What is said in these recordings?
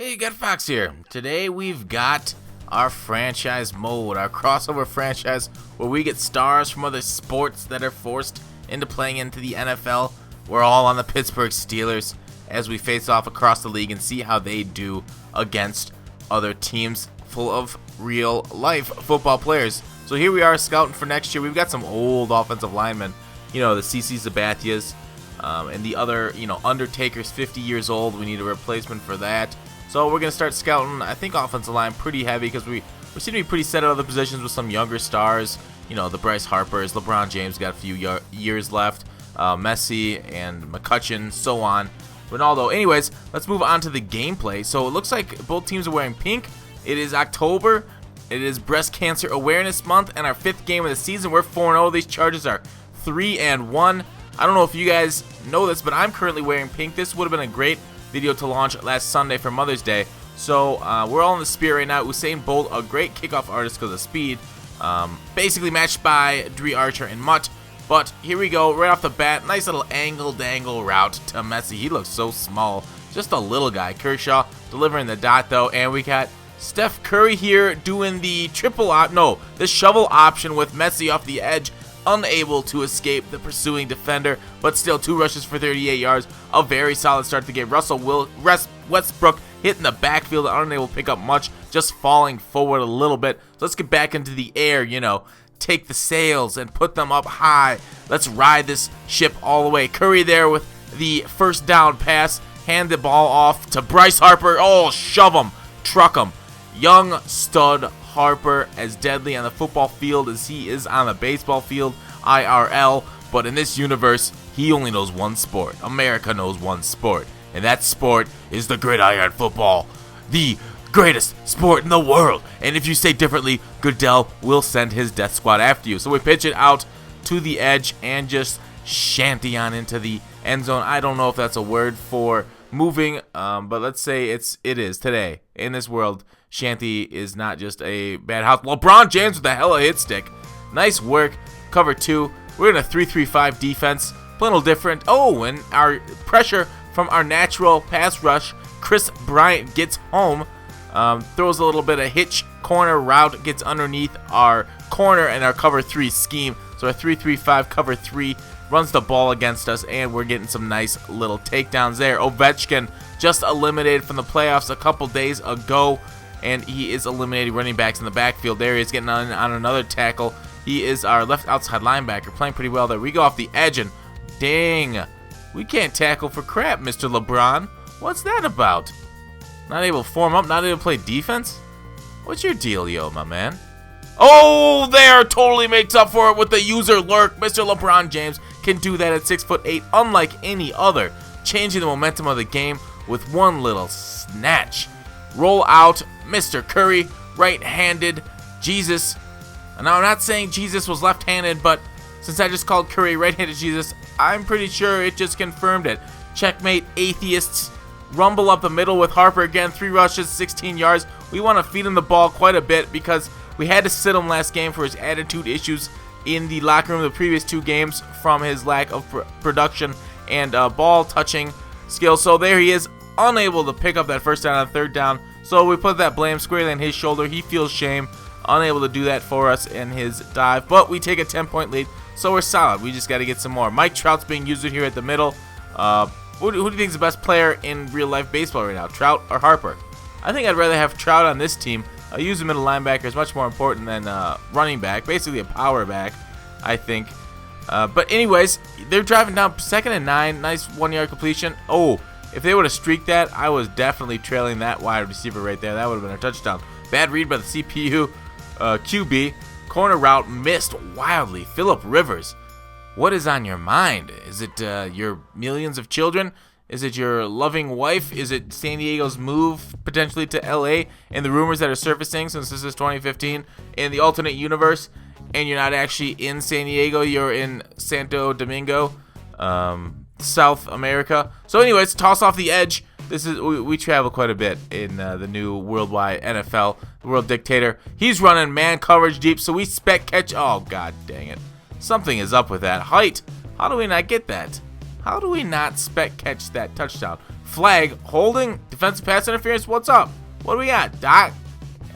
Hey, GutFoxx here. Today we've got our franchise mode, our crossover franchise where we get stars from other sports that are forced into playing into the NFL. We're all on the Pittsburgh Steelers as we face off across the league and see how they do against other teams full of real life football players. So here we are scouting for next year. We've got some old offensive linemen, the CC Sabathias, and the other, Undertaker's 50 years old. We need a replacement for that. So we're going to start scouting, I think, offensive line pretty heavy because we seem to be pretty set at other positions with some younger stars. The Bryce Harpers, LeBron James got a few years left, Messi and McCutcheon, so on. Ronaldo. Anyways, let's move on to the gameplay. So it looks like both teams are wearing pink. It is October. It is Breast Cancer Awareness Month and our 5th game of the season. We're 4-0. These Chargers are 3-1. I don't know if you guys know this, but I'm currently wearing pink. This would have been a great video to launch last Sunday for Mother's Day. So we're all in the spirit right now. Usain Bolt, a great kickoff artist because of speed, basically matched by Dree Archer and Mutt. But here we go, right off the bat, nice little angle-dangle route to Messi. He looks so small, just a little guy. Kershaw delivering the dot though, and we got Steph Curry here doing the the shovel option with Messi off the edge, unable to escape the pursuing defender, but still 2 rushes for 38 yards. A very solid start to the game. Westbrook hitting the backfield, unable to pick up much, just falling forward a little bit. So let's get back into the air, take the sails and put them up high. Let's ride this ship all the way. Curry there with the first down pass, hand the ball off to Bryce Harper. Oh, shove him, truck him. Young stud Harper, as deadly on the football field as he is on the baseball field, IRL, but in this universe, he only knows one sport. America knows one sport, and that sport is the gridiron football, the greatest sport in the world. And if you say differently, Goodell will send his death squad after you. So we pitch it out to the edge and just shanty on into the end zone. I don't know if that's a word for moving, but let's say it is today in this world. Shanty is not just a bad house. LeBron James with a hella hit stick. Nice work. Cover 2. We're in a 3-3-5 defense. A little different. Oh, and our pressure from our natural pass rush. Chris Bryant gets home. Throws a little bit of hitch corner route. Gets underneath our corner and our cover 3 scheme. So our 3-3-5 cover 3 runs the ball against us, and we're getting some nice little takedowns there. Ovechkin just eliminated from the playoffs a couple days ago, and he is eliminating running backs in the backfield. There he is getting on another tackle. He is our left outside linebacker, playing pretty well there. We go off the edge, and dang, we can't tackle for crap, Mr. LeBron. What's that about? Not able to form up, not able to play defense? What's your dealio, my man? Oh, there, totally makes up for it with the user lurk. Mr. LeBron James can do that at 6'8", unlike any other, changing the momentum of the game with one little snatch. Roll out, Mr. Curry, right-handed. Jesus. Now, I'm not saying Jesus was left-handed, but since I just called Curry right-handed Jesus, I'm pretty sure it just confirmed it. Checkmate, atheists. Rumble up the middle with Harper again. 3 rushes, 16 yards. We want to feed him the ball quite a bit because we had to sit him last game for his attitude issues in the locker room the previous 2 games from his lack of production and ball touching skills. So there he is, unable to pick up that first down on 3rd down. So we put that blame squarely on his shoulder. He feels shame, unable to do that for us in his dive. But we take a 10-point lead, so we're solid. We just got to get some more. Mike Trout's being used here at the middle. Who do you think is the best player in real-life baseball right now, Trout or Harper? I think I'd rather have Trout on this team. Use a middle linebacker is much more important than running back, basically a power back, I think. But anyways, they're driving down 2nd and 9. Nice 1-yard completion. Oh, if they would have streaked that, I was definitely trailing that wide receiver right there. That would have been a touchdown. Bad read by the CPU QB. Corner route missed wildly. Phillip Rivers, what is on your mind? Is it your millions of children? Is it your loving wife? Is it San Diego's move potentially to LA and the rumors that are surfacing since this is 2015 in the alternate universe and you're not actually in San Diego, you're in Santo Domingo, South America. So anyways, toss off the edge. We travel quite a bit in the new worldwide NFL, the world dictator. He's running man coverage deep, so we spec catch. Oh, god dang it. Something is up with that height. How do we not get that? How do we not spec catch that touchdown? Flag, holding, defensive pass interference. What's up? What do we got? Doc?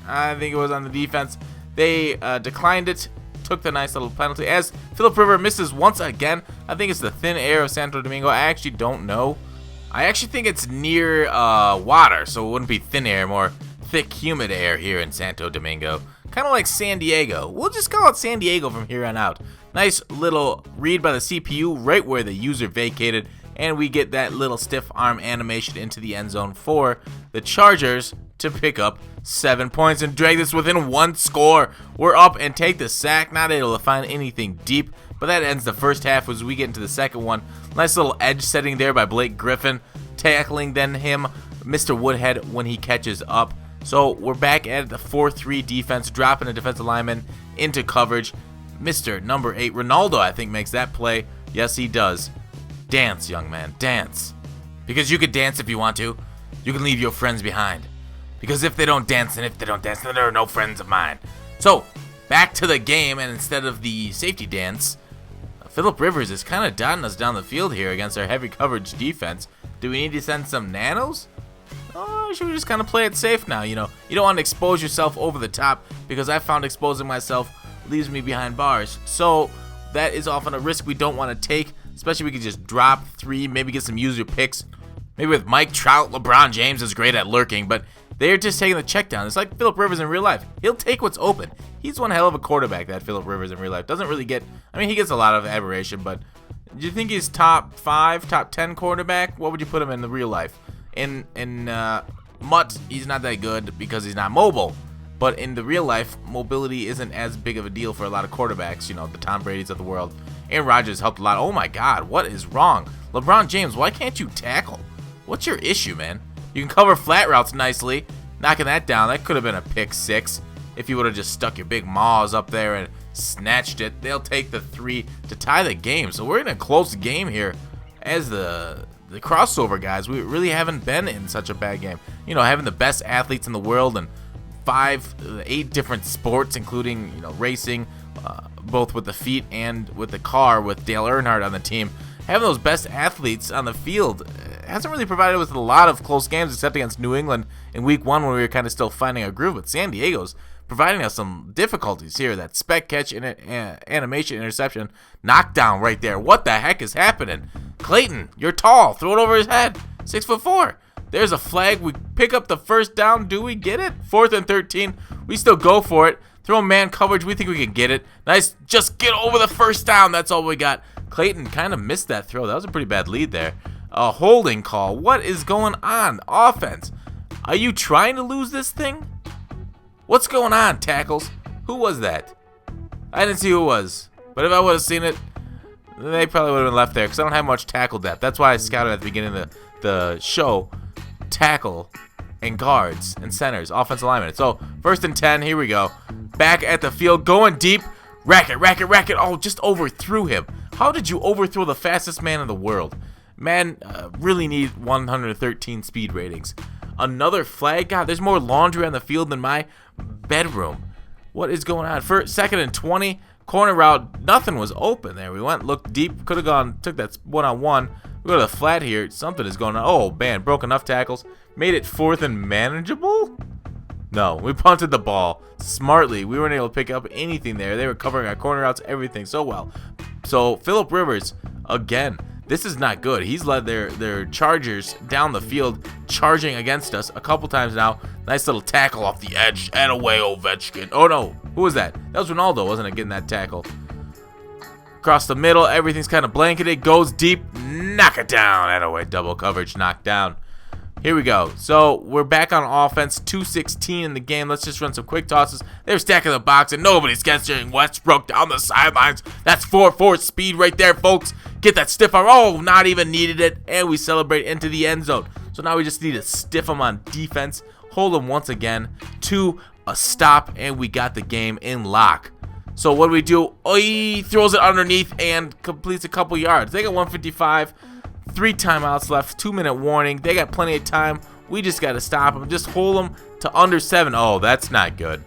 I think it was on the defense. They declined it, took the nice little penalty. As Philip Rivers misses once again. I think it's the thin air of Santo Domingo. I actually don't know. I actually think it's near water, so it wouldn't be thin air, more thick, humid air here in Santo Domingo. Kind of like San Diego. We'll just call it San Diego from here on out. Nice little read by the CPU right where the user vacated, and we get that little stiff arm animation into the end zone for the Chargers to pick up 7 points and drag this within one score. We're up and take the sack, not able to find anything deep, but that ends the first half as we get into the second one. Nice little edge setting there by Blake Griffin, tackling then him, Mr. Woodhead, when he catches up. So we're back at the 4-3 defense, dropping a defensive lineman into coverage. Mr. number 8, Ronaldo, I think, makes that play. Yes, he does. Dance, young man, dance. Because you could dance if you want to. You can leave your friends behind. Because if they don't dance, then there are no friends of mine. So, back to the game, and instead of the safety dance, Philip Rivers is kind of dotting us down the field here against our heavy coverage defense. Do we need to send some nanos? Or should we just kind of play it safe now? You know, you don't want to expose yourself over the top, because I found exposing myself leaves me behind bars. So, that is often a risk we don't want to take, especially if we could just drop 3, maybe get some user picks. Maybe with Mike Trout, LeBron James is great at lurking, but they're just taking the check down. It's like Philip Rivers in real life. He'll take what's open. He's one hell of a quarterback, that Philip Rivers in real life. Doesn't really get, I mean, he gets a lot of admiration, but do you think he's top 5, top 10 quarterback? What would you put him in the real life? In Mutt, he's not that good because he's not mobile. But in the real life, mobility isn't as big of a deal for a lot of quarterbacks, you know, the Tom Brady's of the world. Aaron Rodgers helped a lot. Oh my God, what is wrong? LeBron James, why can't you tackle? What's your issue, man? You can cover flat routes nicely. Knocking that down, that could have been a pick 6 if you would have just stuck your big maws up there and snatched it. They'll take the 3 to tie the game. So we're in a close game here as the crossover guys. We really haven't been in such a bad game. You know, having the best athletes in the world and 8 different sports, including, you know, racing, both with the feet and with the car, with Dale Earnhardt on the team. Having those best athletes on the field hasn't really provided us with a lot of close games, except against New England in week 1 when we were kind of still finding our groove. But San Diego's providing us some difficulties here. That spec catch and animation interception knockdown right there. What the heck is happening? Clayton, you're tall. Throw it over his head. 6'4". There's a flag. We pick up the first down. Do we get it? 4th and 13. We still go for it. Throw man coverage. We think we can get it. Nice. Just get over the first down. That's all we got. Clayton kind of missed that throw. That was a pretty bad lead there. A holding call. What is going on? Offense. Are you trying to lose this thing? What's going on, tackles? Who was that? I didn't see who it was. But if I would have seen it, they probably would have been left there because I don't have much tackle depth. That's why I scouted at the beginning of the show. Tackle and guards and centers, offensive linemen. So 1st and 10, here we go. Back at the field, going deep. Racket. Oh, just overthrew him. How did you overthrow the fastest man in the world? Man, really need 113 speed ratings. Another flag? God, there's more laundry on the field than my bedroom. What is going on? 2nd and 20, corner route. Nothing was open there. We went, looked deep. Could have gone, took that one-on-one. We go to the flat here. Something is going on. Oh, man, broke enough tackles. Made it 4th and manageable? No, we punted the ball smartly. We weren't able to pick up anything there. They were covering our corner routes, everything so well. So, Philip Rivers, again, this is not good. He's led their Chargers down the field, charging against us a couple times now. Nice little tackle off the edge. And away, Ovechkin. Oh, no. Who was that? That was Ronaldo, wasn't it, getting that tackle? Across the middle, everything's kind of blanketed. Goes deep. Knock it down. And away, double coverage, knocked down. Here we go. So we're back on offense. 2:16 in the game. Let's just run some quick tosses. They're stacking the box and nobody's catching Westbrook down the sidelines. That's 4-4 speed right there, folks. Get that stiff arm. Oh, not even needed it. And we celebrate into the end zone. So now we just need to stiff them on defense. Hold them once again to a stop. And we got the game in lock. So what do we do? Oh, he throws it underneath and completes a couple yards. They got 155. 3 timeouts left, 2-minute warning. They got plenty of time. We just got to stop them. Just hold them to under 7. Oh, that's not good.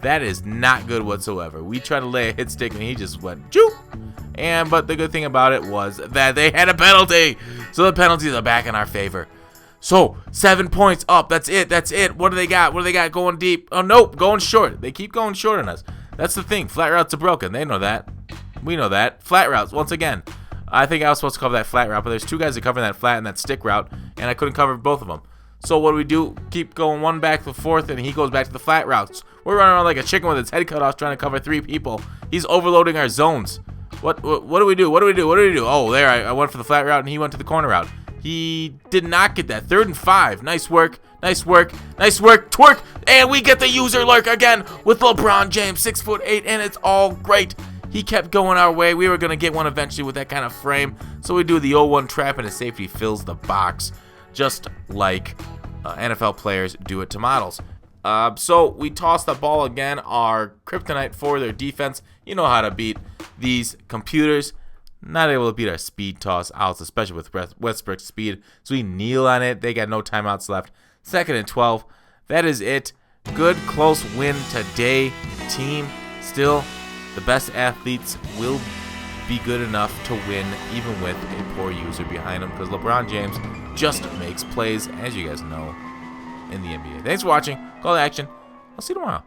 That is not good whatsoever. We tried to lay a hit stick and he just went joop. But the good thing about it was that they had a penalty. So the penalties are back in our favor. So, 7 points up. That's it. That's it. What do they got? What do they got going deep? Oh, nope. Going short. They keep going short on us. That's the thing. Flat routes are broken. They know that. We know that. Flat routes, once again. I think I was supposed to cover that flat route, but there's two guys that cover that flat and that stick route, and I couldn't cover both of them. So what do? Keep going one back to fourth, and he goes back to the flat routes. We're running around like a chicken with its head cut off trying to cover 3 people. He's overloading our zones. What do we do? What do we do? What do we do? Oh, there, I went for the flat route, and he went to the corner route. He did not get that. 3rd and 5. Nice work. Nice work. Nice work. Twerk. And we get the user lurk again with LeBron James, 6'8", and it's all great. He kept going our way. We were going to get one eventually with that kind of frame. So we do the 0-1 trap, and a safety fills the box, just like NFL players do it to models. So we toss the ball again. Our kryptonite for their defense. You know how to beat these computers. Not able to beat our speed toss outs, especially with Westbrook's speed. So we kneel on it. They got no timeouts left. 2nd and 12. That is it. Good, close win today. Team, still, the best athletes will be good enough to win, even with a poor user behind them, because LeBron James just makes plays, as you guys know, in the NBA. Thanks for watching. Call to action. I'll see you tomorrow.